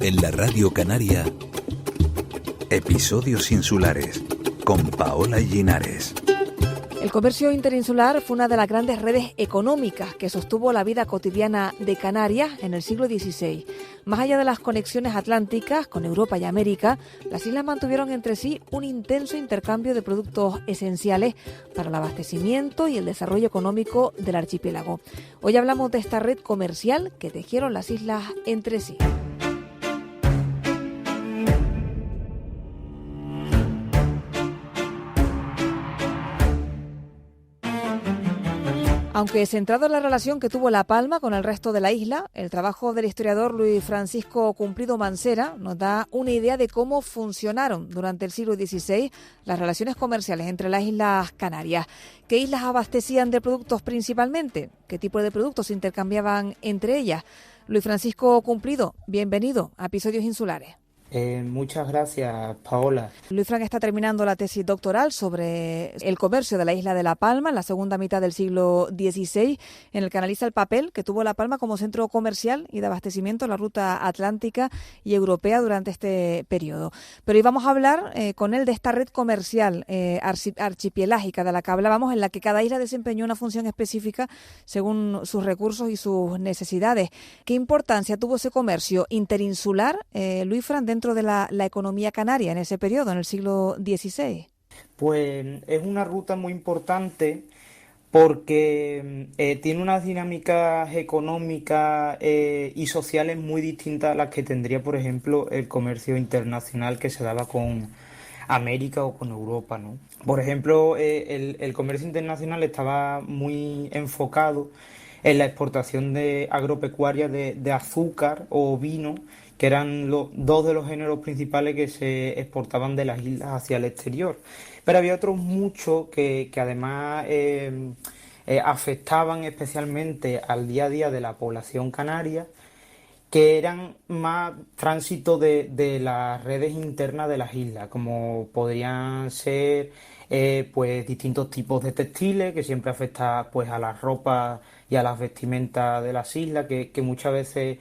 En la Radio Canaria, Episodios Insulares, con Paola Llinares. El comercio interinsular fue una de las grandes redes económicas que sostuvo la vida cotidiana de Canarias en el siglo XVI. Más allá de las conexiones atlánticas con Europa y América, las islas mantuvieron entre sí un intenso intercambio de productos esenciales para el abastecimiento y el desarrollo económico del archipiélago. Hoy hablamos de esta red comercial que tejieron las islas entre sí. Aunque centrado en la relación que tuvo La Palma con el resto de la isla, el trabajo del historiador Luis Francisco Cumplido Mansera nos da una idea de cómo funcionaron durante el siglo XVI las relaciones comerciales entre las Islas Canarias. ¿Qué islas abastecían de productos principalmente? ¿Qué tipo de productos se intercambiaban entre ellas? Luis Francisco Cumplido, bienvenido a Episodios Insulares. Muchas gracias, Paola. Luis Fran está terminando la tesis doctoral sobre el comercio de la isla de La Palma en la segunda mitad del siglo XVI, en el que analiza el papel que tuvo La Palma como centro comercial y de abastecimiento en la ruta atlántica y europea durante este periodo. Pero hoy vamos a hablar con él de esta red comercial archipelágica de la que hablábamos, en la que cada isla desempeñó una función específica según sus recursos y sus necesidades. ¿Qué importancia tuvo ese comercio interinsular, Luis Fran, dentro de la economía canaria en ese periodo, en el siglo XVI? Pues es una ruta muy importante porque tiene unas dinámicas económicas y sociales muy distintas a las que tendría, por ejemplo, el comercio internacional que se daba con América o con Europa, ¿no? Por ejemplo, el comercio internacional estaba muy enfocado en la exportación de agropecuaria de azúcar o vino, que eran dos de los géneros principales que se exportaban de las islas hacia el exterior. Pero había otros muchos que además afectaban especialmente al día a día de la población canaria, que eran más tránsito de las redes internas de las islas, como podrían ser pues distintos tipos de textiles, que siempre afecta pues a las ropas y a las vestimentas de las islas, que muchas veces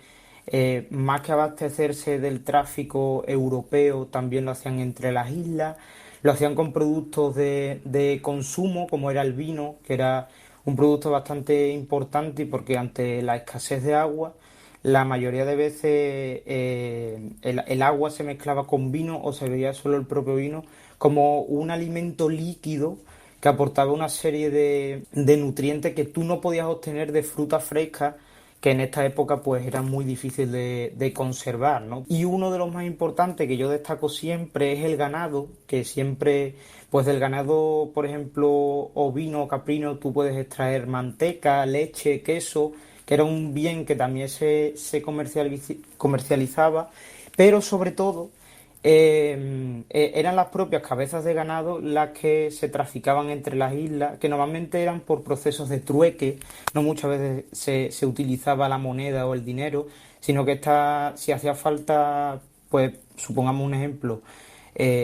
más que abastecerse del tráfico europeo, también lo hacían entre las islas, lo hacían con productos de consumo, como era el vino, que era un producto bastante importante, porque ante la escasez de agua, la mayoría de veces el agua se mezclaba con vino o se veía solo el propio vino como un alimento líquido que aportaba una serie de nutrientes que tú no podías obtener de frutas frescas, que en esta época pues era muy difícil de conservar, ¿no? Y uno de los más importantes que yo destaco siempre es el ganado, que siempre, pues del ganado, por ejemplo, ovino o caprino, tú puedes extraer manteca, leche, queso, que era un bien que también se comercializaba, pero sobre todo eran las propias cabezas de ganado las que se traficaban entre las islas, que normalmente eran por procesos de trueque, no muchas veces se utilizaba la moneda o el dinero, sino que si hacía falta, pues supongamos un ejemplo,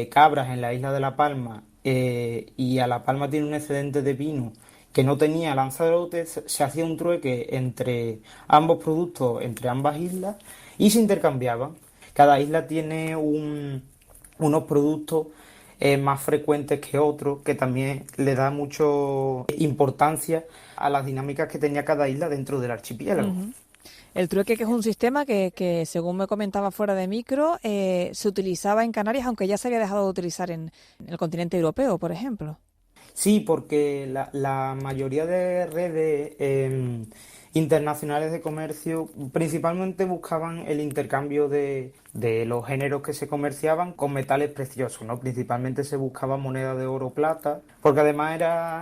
cabras en la isla de La Palma, y a La Palma tiene un excedente de vino que no tenía Lanzarote, se hacía un trueque entre ambos productos, entre ambas islas, y se intercambiaban. Cada isla tiene unos productos más frecuentes que otros, que también le da mucho importancia a las dinámicas que tenía cada isla dentro del archipiélago. Uh-huh. El trueque, que es un sistema que según me comentaba fuera de micro, se utilizaba en Canarias, aunque ya se había dejado de utilizar en el continente europeo, por ejemplo. Sí, porque la mayoría de redes internacionales de comercio principalmente buscaban el intercambio de los géneros que se comerciaban con metales preciosos, ¿no? Principalmente se buscaba moneda de oro o plata, porque además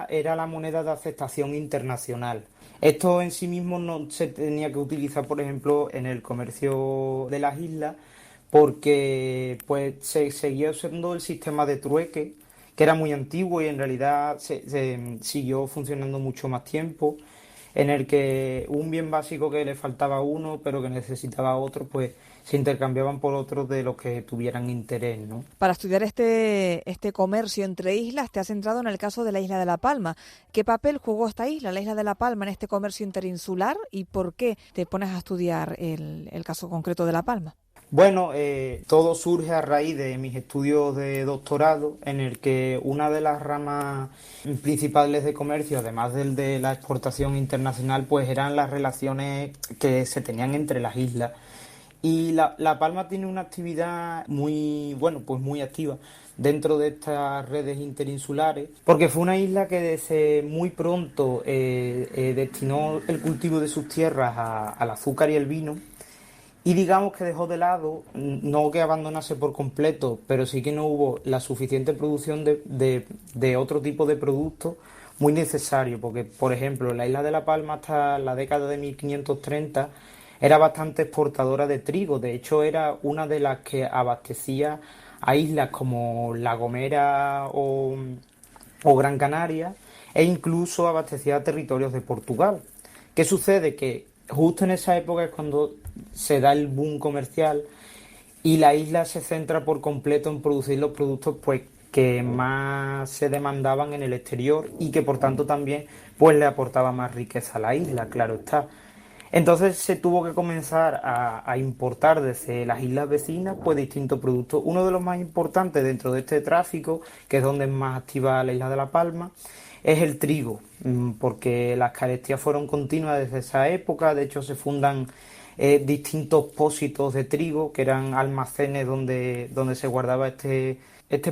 era la moneda de aceptación internacional. Esto en sí mismo no se tenía que utilizar, por ejemplo, en el comercio de las islas, porque pues se seguía usando el sistema de trueque, que era muy antiguo y en realidad se siguió funcionando mucho más tiempo, en el que un bien básico que le faltaba a uno, pero que necesitaba a otro, pues se intercambiaban por otros de los que tuvieran interés, ¿no? Para estudiar este comercio entre islas, te has centrado en el caso de la isla de La Palma. ¿Qué papel jugó esta isla, la isla de La Palma, en este comercio interinsular, y por qué te pones a estudiar el caso concreto de La Palma? Bueno, todo surge a raíz de mis estudios de doctorado, en el que una de las ramas principales de comercio, además del de la exportación internacional, pues eran las relaciones que se tenían entre las islas. Y La Palma tiene una actividad muy, bueno, pues muy activa dentro de estas redes interinsulares, porque fue una isla que desde muy pronto destinó el cultivo de sus tierras al azúcar y el vino. Y digamos que dejó de lado, no que abandonase por completo, pero sí que no hubo la suficiente producción de otro tipo de productos muy necesario, porque, por ejemplo, la isla de La Palma hasta la década de 1530 era bastante exportadora de trigo. De hecho, era una de las que abastecía a islas como La Gomera o Gran Canaria, e incluso abastecía a territorios de Portugal. ¿Qué sucede? Que justo en esa época es cuando se da el boom comercial y la isla se centra por completo en producir los productos pues que más se demandaban en el exterior y que por tanto también pues le aportaba más riqueza a la isla, claro está. Entonces se tuvo que comenzar a importar desde las islas vecinas pues distintos productos. Uno de los más importantes dentro de este tráfico, que es donde es más activa la isla de La Palma, es el trigo, porque las carestías fueron continuas desde esa época. De hecho se fundan distintos pósitos de trigo, que eran almacenes donde se guardaba este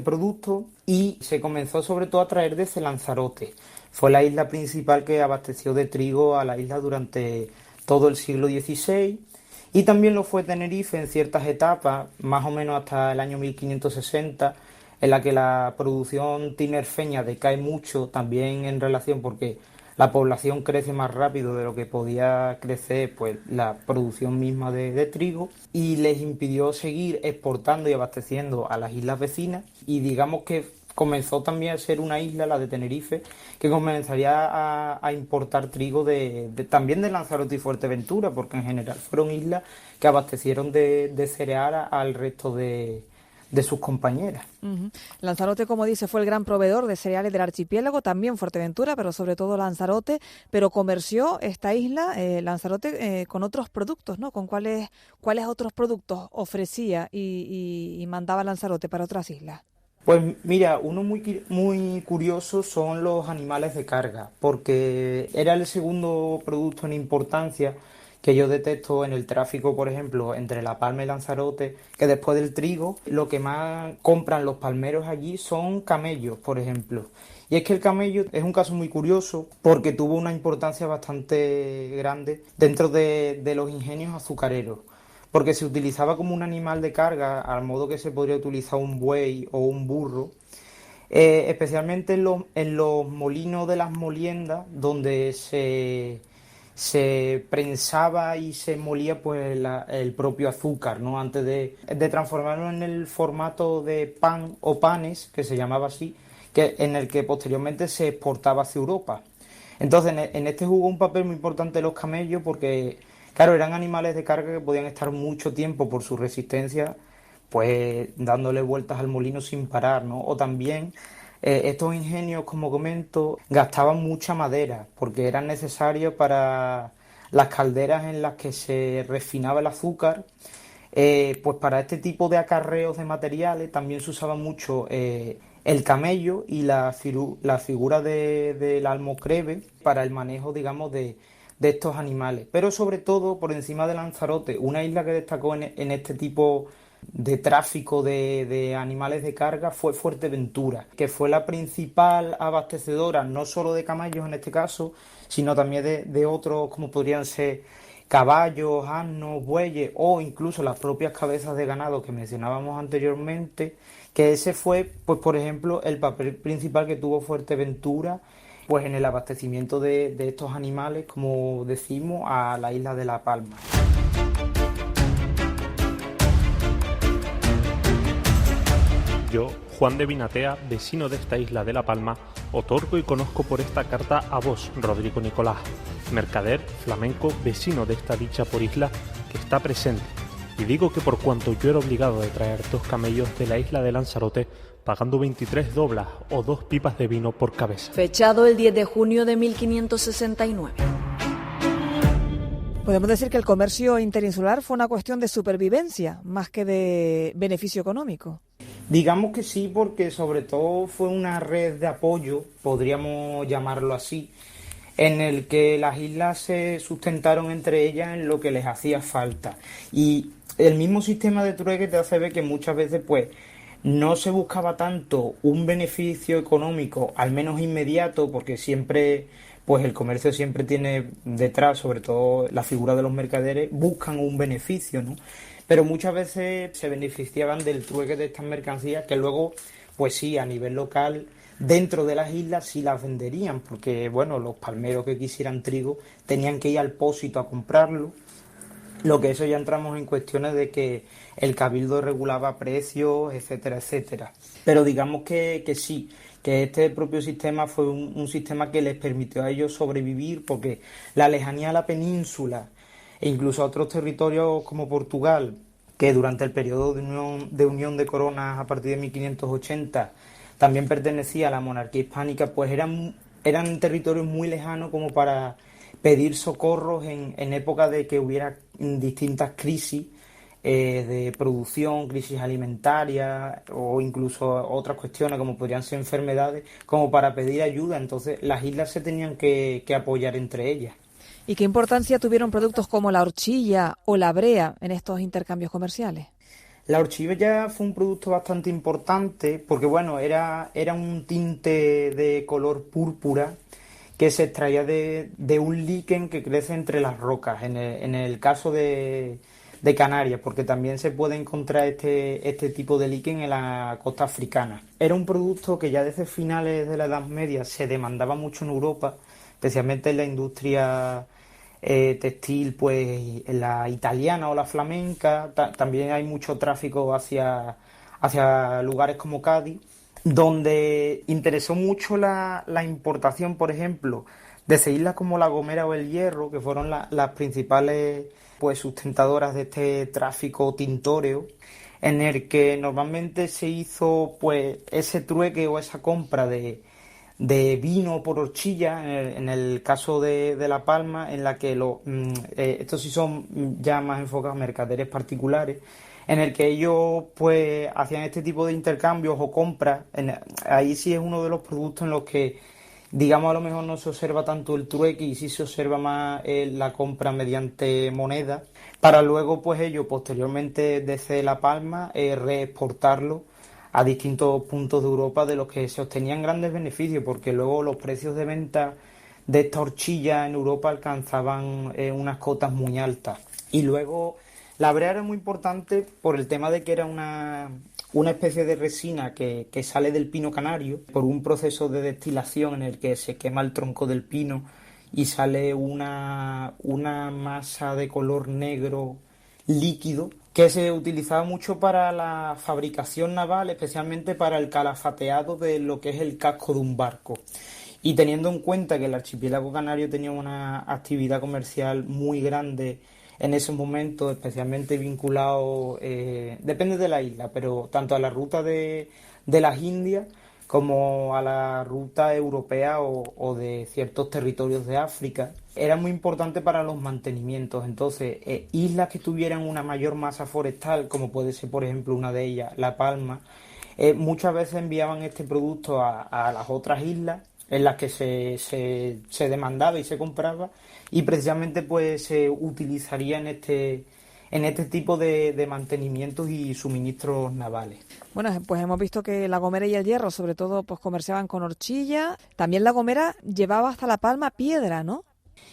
producto, y se comenzó sobre todo a traer desde Lanzarote. Fue la isla principal que abasteció de trigo a la isla durante todo el siglo XVI, y también lo fue Tenerife en ciertas etapas, más o menos hasta el año 1560, en la que la producción tinerfeña decae mucho, también en relación porque la población crece más rápido de lo que podía crecer pues la producción misma de trigo, y les impidió seguir exportando y abasteciendo a las islas vecinas. Y digamos que comenzó también a ser una isla, la de Tenerife, que comenzaría a importar trigo también de Lanzarote y Fuerteventura, porque en general fueron islas que abastecieron de cereal al resto de sus compañeras. Uh-huh. Lanzarote, como dice, fue el gran proveedor de cereales del archipiélago, también Fuerteventura, pero sobre todo Lanzarote, pero comerció esta isla, Lanzarote, con otros productos, ¿no? ¿Con cuáles otros productos ofrecía y mandaba Lanzarote para otras islas? Pues mira, uno muy curioso son los animales de carga, porque era el segundo producto en importancia que yo detecto en el tráfico, por ejemplo, entre La Palma y Lanzarote, que después del trigo, lo que más compran los palmeros allí son camellos, por ejemplo. Y es que el camello es un caso muy curioso porque tuvo una importancia bastante grande dentro de los ingenios azucareros, porque se utilizaba como un animal de carga, al modo que se podría utilizar un buey o un burro, especialmente en los molinos de las moliendas, donde se prensaba y se molía pues el propio azúcar, ¿no? Antes de transformarlo en el formato de pan o panes, que se llamaba así, en el que posteriormente se exportaba hacia Europa. Entonces en este jugó un papel muy importante los camellos, porque claro, eran animales de carga que podían estar mucho tiempo por su resistencia, pues dándole vueltas al molino sin parar, ¿no? O también estos ingenios, como comento, gastaban mucha madera porque eran necesarios para las calderas en las que se refinaba el azúcar. Pues para este tipo de acarreos de materiales también se usaba mucho el camello y la figura del almocreve para el manejo, digamos, de estos animales. Pero sobre todo, por encima de Lanzarote, una isla que destacó en este tipo de tráfico de animales de carga fue Fuerteventura, que fue la principal abastecedora no solo de camellos en este caso, sino también de otros como podrían ser caballos, asnos, bueyes o incluso las propias cabezas de ganado que mencionábamos anteriormente, que ese fue, pues por ejemplo, el papel principal que tuvo Fuerteventura pues en el abastecimiento de estos animales, como decimos, a la isla de La Palma. Yo, Juan de Vinatea, vecino de esta isla de La Palma, otorgo y conozco por esta carta a vos, Rodrigo Nicolás, mercader flamenco vecino de esta dicha por isla que está presente. Y digo que por cuanto yo era obligado de traer 2 camellos de la isla de Lanzarote, pagando 23 doblas o 2 pipas de vino por cabeza. Fechado el 10 de junio de 1569. Podemos decir que el comercio interinsular fue una cuestión de supervivencia, más que de beneficio económico. Digamos que sí, porque sobre todo fue una red de apoyo, podríamos llamarlo así, en el que las islas se sustentaron entre ellas en lo que les hacía falta. Y el mismo sistema de trueque te hace ver que muchas veces pues no se buscaba tanto un beneficio económico, al menos inmediato, porque siempre, pues el comercio siempre tiene detrás, sobre todo la figura de los mercaderes, buscan un beneficio, ¿no? Pero muchas veces se beneficiaban del trueque de estas mercancías que luego, pues sí, a nivel local, dentro de las islas sí las venderían, porque bueno, los palmeros que quisieran trigo tenían que ir al Pósito a comprarlo. Lo que eso ya entramos en cuestiones de que el cabildo regulaba precios, etcétera, etcétera. Pero digamos que sí, que este propio sistema fue un sistema que les permitió a ellos sobrevivir, porque la lejanía a la península e incluso a otros territorios como Portugal, que durante el periodo de unión de coronas a partir de 1580 también pertenecía a la monarquía hispánica, pues eran territorios muy lejanos como para pedir socorros en época de que hubiera distintas crisis de producción, crisis alimentaria o incluso otras cuestiones como podrían ser enfermedades, como para pedir ayuda. Entonces las islas se tenían que apoyar entre ellas. ¿Y qué importancia tuvieron productos como la horchilla o la brea en estos intercambios comerciales? La horchilla fue un producto bastante importante porque, bueno, era un tinte de color púrpura que se extraía de un líquen que crece entre las rocas, en el caso de Canarias, porque también se puede encontrar este tipo de líquen en la costa africana. Era un producto que ya desde finales de la Edad Media se demandaba mucho en Europa, especialmente en la industria textil, pues en la italiana o la flamenca. También hay mucho tráfico hacia lugares como Cádiz, donde interesó mucho la importación, por ejemplo, de islas como La Gomera o El Hierro, que fueron las principales pues sustentadoras de este tráfico tintóreo, en el que normalmente se hizo pues ese trueque o esa compra de vino por horchilla, en el caso de La Palma, en la que estos sí son ya más enfocados a mercaderes particulares, en el que ellos pues hacían este tipo de intercambios o compras. Ahí sí es uno de los productos en los que, digamos, a lo mejor no se observa tanto el trueque y sí se observa más la compra mediante moneda, para luego pues ellos posteriormente desde La Palma reexportarlo a distintos puntos de Europa, de los que se obtenían grandes beneficios, porque luego los precios de venta de esta horchilla en Europa alcanzaban unas cotas muy altas. Y luego la brea era muy importante por el tema de que era una especie de resina que sale del pino canario por un proceso de destilación en el que se quema el tronco del pino y sale una masa de color negro líquido que se utilizaba mucho para la fabricación naval, especialmente para el calafateado de lo que es el casco de un barco. Y teniendo en cuenta que el archipiélago canario tenía una actividad comercial muy grande en esos momentos, especialmente vinculado, depende de la isla, pero tanto a la ruta de las Indias como a la ruta europea o de ciertos territorios de África, era muy importante para los mantenimientos. Entonces, islas que tuvieran una mayor masa forestal, como puede ser, por ejemplo, una de ellas, La Palma, muchas veces enviaban este producto a las otras islas en las que se demandaba y se compraba, y precisamente pues se utilizaría en este tipo de mantenimientos y suministros navales. Bueno, pues hemos visto que La Gomera y El Hierro, sobre todo, pues comerciaban con horchilla. También La Gomera llevaba hasta La Palma piedra, ¿no?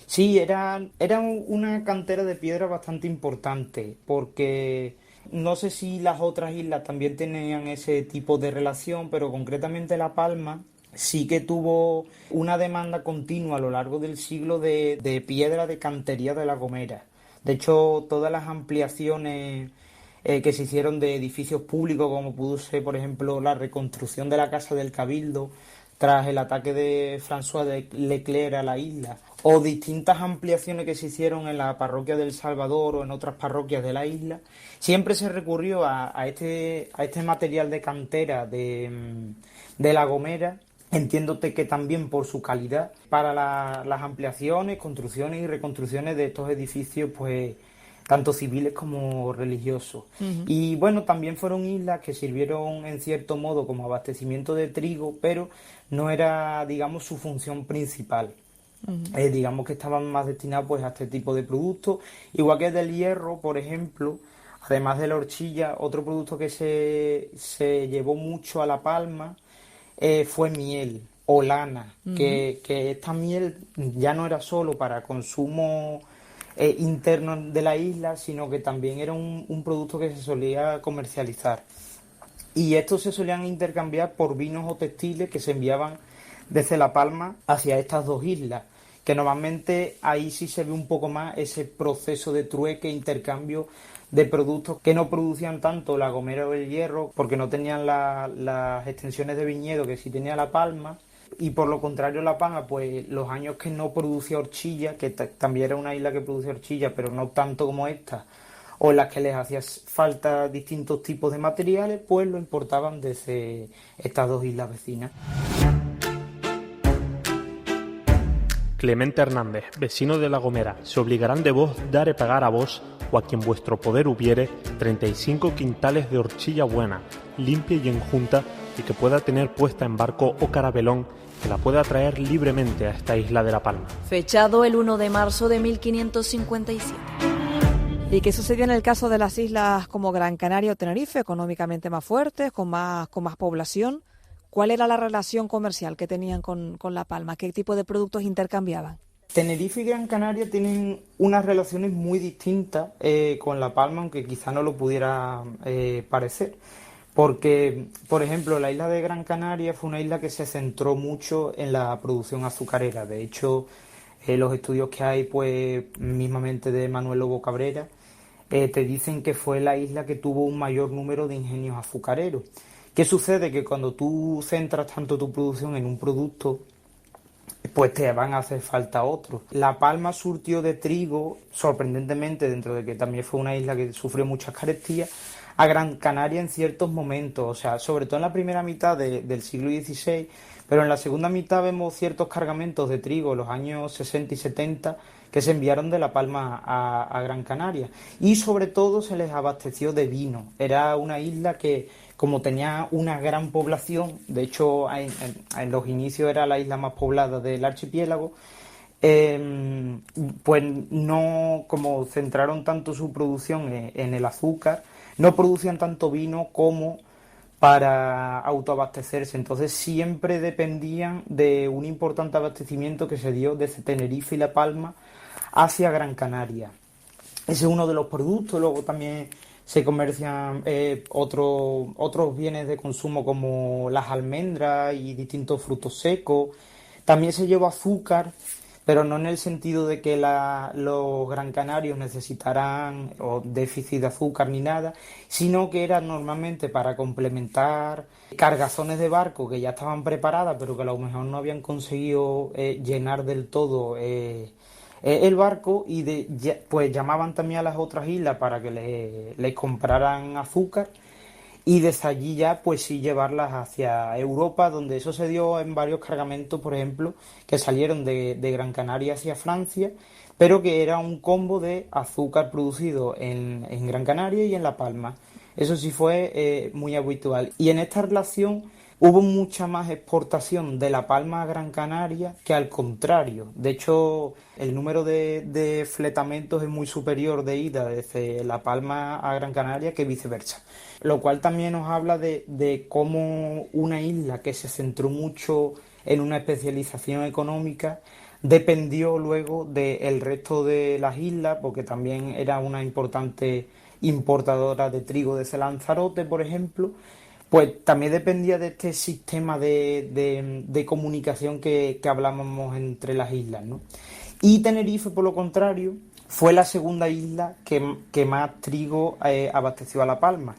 Sí, era una cantera de piedra bastante importante, porque no sé si las otras islas también tenían ese tipo de relación, pero concretamente La Palma sí que tuvo una demanda continua a lo largo del siglo de piedra de cantería de La Gomera. De hecho, todas las ampliaciones que se hicieron de edificios públicos, como pudo ser, por ejemplo, la reconstrucción de la Casa del Cabildo tras el ataque de François de Leclerc a la isla, o distintas ampliaciones que se hicieron en la parroquia del Salvador o en otras parroquias de la isla, siempre se recurrió a este material de cantera de La Gomera, entiéndote que también por su calidad para las ampliaciones, construcciones y reconstrucciones de estos edificios, pues tanto civiles como religiosos. Y bueno, también fueron islas que sirvieron en cierto modo como abastecimiento de trigo, pero no era, digamos, su función principal. Digamos que estaban más destinados pues a este tipo de productos, igual que del hierro, por ejemplo. Además de la horchilla, otro producto que se llevó mucho a La Palma fue miel o lana, que esta miel ya no era solo para consumo interno de la isla, sino que también era un producto que se solía comercializar. Y estos se solían intercambiar por vinos o textiles que se enviaban desde La Palma hacia estas dos islas, que normalmente ahí sí se ve un poco más ese proceso de trueque, intercambio de productos que no producían tanto La Gomera o el Hierro, porque no tenían las extensiones de viñedo que sí tenía La Palma, y por lo contrario La Palma, pues los años que no producía horchilla, que también era una isla que producía horchilla, pero no tanto como esta, o en las que les hacía falta distintos tipos de materiales, pues lo importaban desde estas dos islas vecinas. Clemente Hernández, vecino de La Gomera, se obligarán de vos dar e pagar a vos o a quien vuestro poder hubiere 35 quintales de horchilla buena, limpia y enjunta, y que pueda tener puesta en barco o carabelón, que la pueda traer libremente a esta isla de La Palma. Fechado el 1 de marzo de 1557. ¿Y qué sucedió en el caso de las islas como Gran Canaria o Tenerife, económicamente más fuertes, con más población? ¿Cuál era la relación comercial que tenían con La Palma? ¿Qué tipo de productos intercambiaban? Tenerife y Gran Canaria tienen unas relaciones muy distintas con La Palma, aunque quizá no lo pudiera parecer. Porque, por ejemplo, la isla de Gran Canaria fue una isla que se centró mucho en la producción azucarera. De hecho, los estudios que hay, pues, mismamente de Manuel Lobo Cabrera, te dicen que fue la isla que tuvo un mayor número de ingenios azucareros. ¿Qué sucede? Que cuando tú centras tanto tu producción en un producto, pues te van a hacer falta otros. La Palma surtió de trigo, sorprendentemente, dentro de que también fue una isla que sufrió muchas carestías, a Gran Canaria en ciertos momentos, o sea, sobre todo en la primera mitad del siglo XVI, pero en la segunda mitad vemos ciertos cargamentos de trigo en los años 60 y 70 que se enviaron de La Palma a Gran Canaria, y sobre todo se les abasteció de vino. Era una isla que, como tenía una gran población, de hecho en los inicios era la isla más poblada del archipiélago, pues no, como centraron tanto su producción en el azúcar, no producían tanto vino como para autoabastecerse. Entonces siempre dependían de un importante abastecimiento que se dio desde Tenerife y La Palma hacia Gran Canaria. Ese es uno de los productos. Luego también se comercian otros bienes de consumo como las almendras y distintos frutos secos. También se llevó azúcar, pero no en el sentido de que los gran canarios necesitaran o déficit de azúcar ni nada, sino que era normalmente para complementar cargazones de barco que ya estaban preparadas, pero que a lo mejor no habían conseguido llenar del todo el barco, y pues llamaban también a las otras islas para que les compraran azúcar, y desde allí ya pues sí llevarlas hacia Europa, donde eso se dio en varios cargamentos, por ejemplo, que salieron de Gran Canaria hacia Francia, pero que era un combo de azúcar producido en Gran Canaria y en La Palma. Eso sí fue muy habitual. Y en esta relación hubo mucha más exportación de La Palma a Gran Canaria que al contrario. De hecho, el número de fletamentos es muy superior de ida desde La Palma a Gran Canaria que viceversa. Lo cual también nos habla de cómo una isla que se centró mucho en una especialización económica dependió luego del resto de las islas, porque también era una importante importadora de trigo desde Lanzarote, por ejemplo. Pues también dependía de este sistema de comunicación que hablábamos entre las islas, ¿no? Y Tenerife, por lo contrario, fue la segunda isla que más trigo abasteció a La Palma,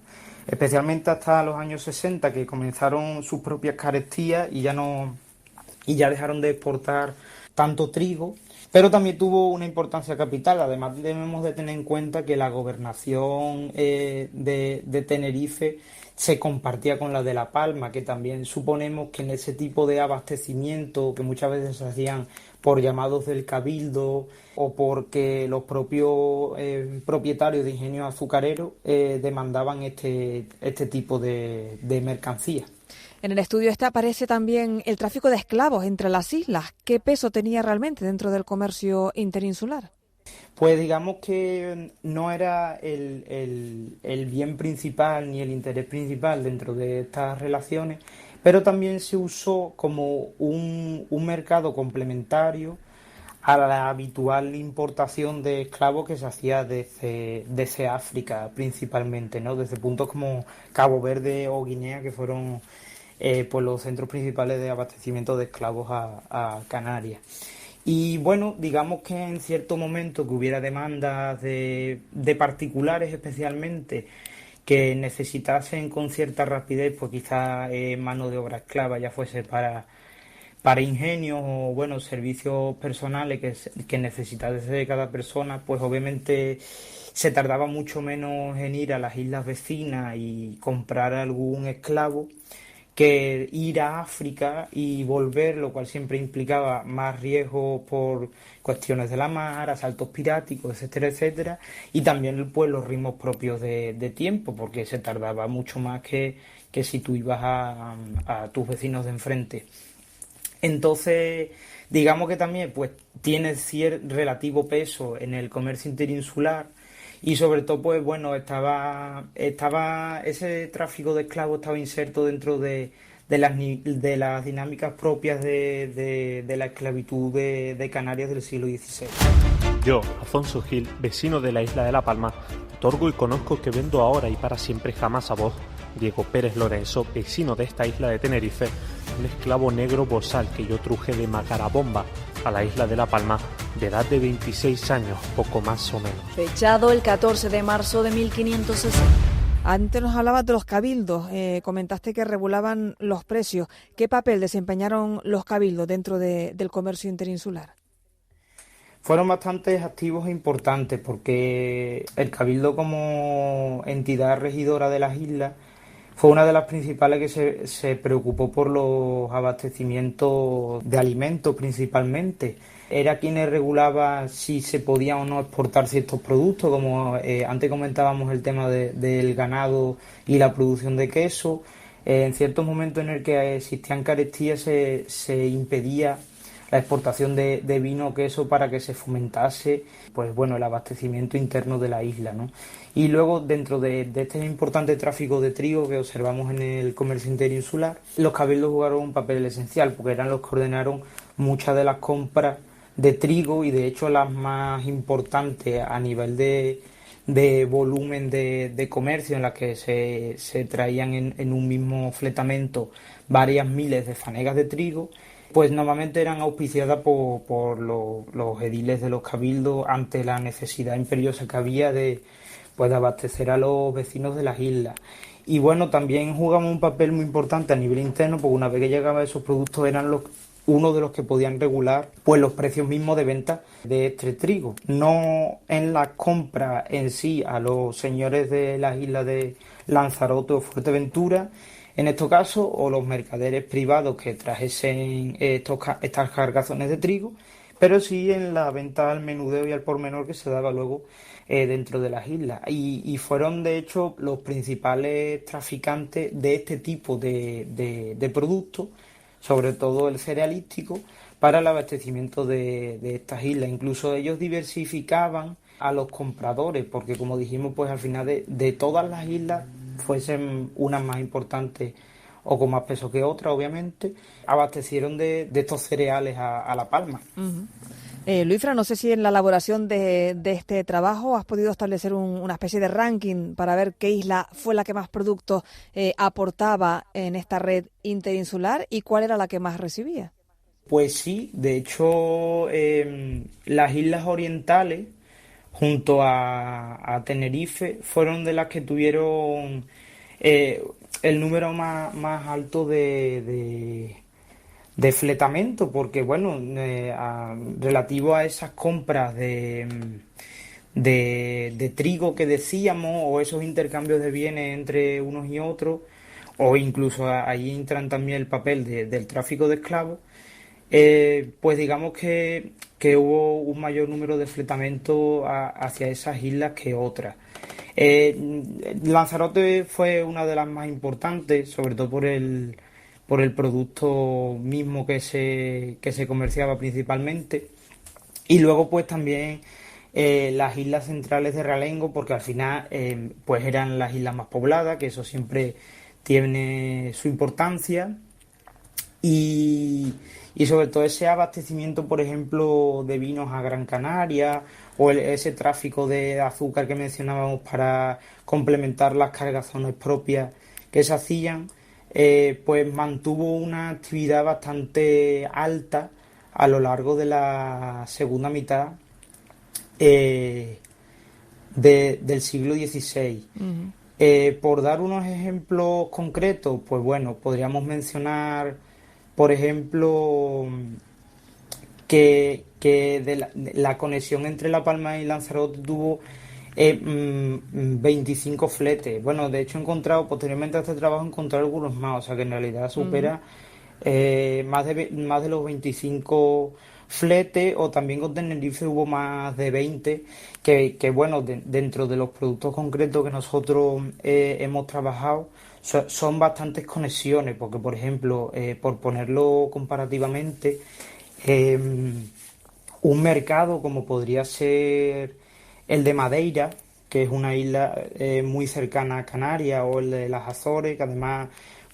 especialmente hasta los años 60, que comenzaron sus propias carestías y ya dejaron de exportar tanto trigo. pero también tuvo una importancia capital. Además, debemos de tener en cuenta que la gobernación de Tenerife se compartía con la de La Palma, que también suponemos que en ese tipo de abastecimiento que muchas veces se hacían por llamados del cabildo o porque los propios propietarios de ingenios azucareros demandaban este tipo de mercancías. En el estudio aparece también el tráfico de esclavos entre las islas. ¿Qué peso tenía realmente dentro del comercio interinsular? Pues digamos que no era el bien principal ni el interés principal dentro de estas relaciones, pero también se usó como un mercado complementario a la habitual importación de esclavos que se hacía desde África principalmente, ¿no? Desde puntos como Cabo Verde o Guinea, que fueron pues los centros principales de abastecimiento de esclavos a Canarias. Y bueno, digamos que en cierto momento que hubiera demandas de particulares especialmente que necesitasen con cierta rapidez, pues quizás mano de obra esclava, ya fuese para ingenios o bueno, servicios personales que necesitase cada persona, pues obviamente se tardaba mucho menos en ir a las islas vecinas y comprar algún esclavo que ir a África y volver, lo cual siempre implicaba más riesgos por cuestiones de la mar, asaltos piráticos, etcétera, etcétera, y también pues los ritmos propios de tiempo, porque se tardaba mucho más que si tú ibas a tus vecinos de enfrente. Entonces, digamos que también pues tiene cierto relativo peso en el comercio interinsular. Y sobre todo, pues bueno, estaba ese tráfico de esclavos estaba inserto dentro de las dinámicas propias de la esclavitud de Canarias del siglo XVI. Yo, Afonso Gil, vecino de la isla de La Palma, otorgo y conozco que vendo ahora y para siempre jamás a vos, Diego Pérez Lorenzo, vecino de esta isla de Tenerife, un esclavo negro borsal que yo truje de Macarabomba a la isla de La Palma, de edad de 26 años, poco más o menos. Fechado el 14 de marzo de 1560. Antes nos hablabas de los cabildos, comentaste que regulaban los precios. ¿Qué papel desempeñaron los cabildos dentro del comercio interinsular? Fueron bastante activos e importantes porque el cabildo como entidad regidora de las islas fue una de las principales que se preocupó por los abastecimientos de alimentos principalmente. Era quien regulaba si se podían o no exportar ciertos productos, como antes comentábamos el tema del ganado y la producción de queso. En ciertos momentos en el que existían carestías se impedía la exportación de vino o queso para que se fomentase pues bueno, el abastecimiento interno de la isla, ¿no? Y luego dentro de este importante tráfico de trigo que observamos en el comercio interinsular, los cabildos jugaron un papel esencial porque eran los que ordenaron muchas de las compras de trigo y de hecho las más importantes a nivel de volumen de comercio, en las que se traían en un mismo fletamento varias miles de fanegas de trigo, pues normalmente eran auspiciadas por los ediles de los cabildos ante la necesidad imperiosa que había de abastecer a los vecinos de las islas. Y bueno, también jugamos un papel muy importante a nivel interno, porque una vez que llegaban esos productos eran uno de los que podían regular pues los precios mismos de venta de este trigo. No en la compra en sí a los señores de las islas de Lanzarote o Fuerteventura, en estos casos, o los mercaderes privados que trajesen estas cargazones de trigo, pero sí en la venta al menudeo y al por menor que se daba luego dentro de las islas. Y fueron, de hecho, los principales traficantes de este tipo de productos, sobre todo el cerealístico, para el abastecimiento de estas islas. Incluso ellos diversificaban a los compradores, porque como dijimos, pues al final de todas las islas, fuesen unas más importantes o con más peso que otras, obviamente, abastecieron de estos cereales a La Palma. Uh-huh. Luisfran, no sé si en la elaboración de este trabajo has podido establecer una especie de ranking para ver qué isla fue la que más productos aportaba en esta red interinsular y cuál era la que más recibía. Pues sí, de hecho, las islas orientales, junto a Tenerife, fueron de las que tuvieron el número más alto de fletamento, porque bueno, relativo a esas compras de trigo que decíamos, o esos intercambios de bienes entre unos y otros, o incluso ahí entran también el papel del tráfico de esclavos, pues digamos que hubo un mayor número de fletamientos hacia esas islas que otras. Lanzarote fue una de las más importantes, sobre todo por el producto mismo que se comerciaba principalmente. Y luego pues también las islas centrales de Realengo, porque al final pues eran las islas más pobladas, que eso siempre tiene su importancia. Y sobre todo ese abastecimiento, por ejemplo, de vinos a Gran Canaria, o ese tráfico de azúcar que mencionábamos para complementar las cargazones propias que se hacían, pues mantuvo una actividad bastante alta a lo largo de la segunda mitad del siglo XVI. Por dar unos ejemplos concretos, pues bueno, podríamos mencionar, por ejemplo, que de la conexión entre La Palma y Lanzarote tuvo 25 fletes. Bueno, de hecho he encontrado, posteriormente a este trabajo, he encontrado algunos más, o sea que en realidad supera más de los 25 fletes, o también con Tenerife hubo más de 20, que bueno, dentro de los productos concretos que nosotros hemos trabajado, son bastantes conexiones, porque por ejemplo, por ponerlo comparativamente, un mercado como podría ser el de Madeira, que es una isla muy cercana a Canarias, o el de las Azores, que además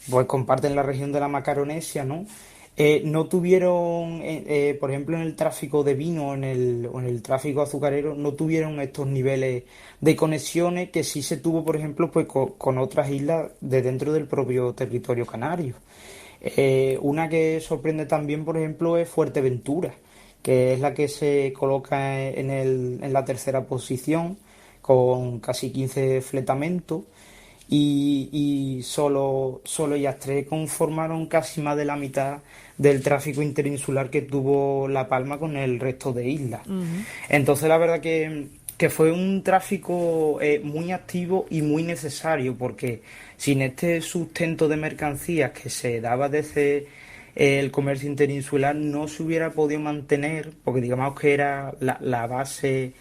pues comparten la región de la Macaronesia, ¿no? No tuvieron, por ejemplo, en el tráfico de vino, en el tráfico azucarero, no tuvieron estos niveles de conexiones que sí se tuvo, por ejemplo, pues con otras islas de dentro del propio territorio canario. Una que sorprende también, por ejemplo, es Fuerteventura, que es la que se coloca en la tercera posición, con casi 15 fletamentos, y solo ellas tres conformaron casi más de la mitad del tráfico interinsular que tuvo La Palma con el resto de islas. Entonces la verdad que fue un tráfico muy activo y muy necesario, porque sin este sustento de mercancías que se daba desde el comercio interinsular no se hubiera podido mantener, porque digamos que era la base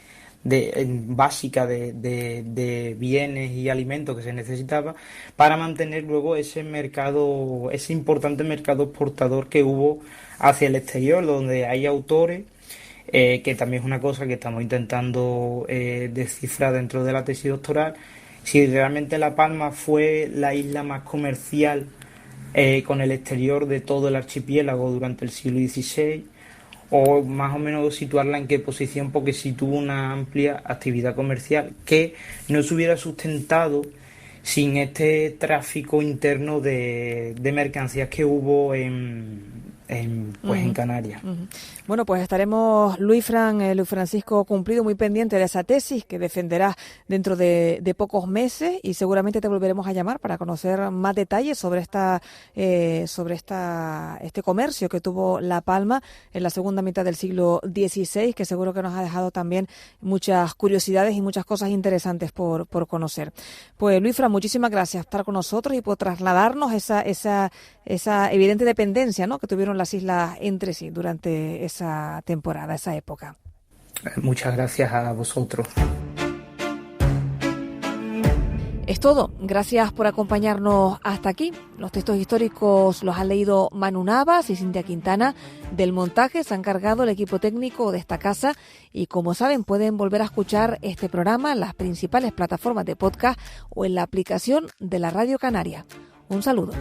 básica de bienes y alimentos que se necesitaba para mantener luego ese mercado, ese importante mercado exportador que hubo hacia el exterior, donde hay autores, que también es una cosa que estamos intentando descifrar dentro de la tesis doctoral, si realmente La Palma fue la isla más comercial con el exterior de todo el archipiélago durante el siglo XVI, o más o menos situarla en qué posición, porque sí tuvo una amplia actividad comercial que no se hubiera sustentado sin este tráfico interno de mercancías que hubo en Canarias. Bueno, pues estaremos, Luis Francisco Cumplido, muy pendiente de esa tesis que defenderás dentro de pocos meses, y seguramente te volveremos a llamar para conocer más detalles sobre este comercio que tuvo La Palma en la segunda mitad del siglo XVI, que seguro que nos ha dejado también muchas curiosidades y muchas cosas interesantes por conocer. Pues Luis Fran, muchísimas gracias por estar con nosotros y por trasladarnos esa evidente dependencia, ¿no?, que tuvieron las islas entre sí durante esa temporada, esa época. Muchas gracias a vosotros. Es todo. Gracias por acompañarnos hasta aquí. Los textos históricos los han leído Manu Navas y Cintia Quintana. Del montaje se ha encargado el equipo técnico de esta casa, y como saben pueden volver a escuchar este programa en las principales plataformas de podcast o en la aplicación de la Radio Canaria. Un saludo.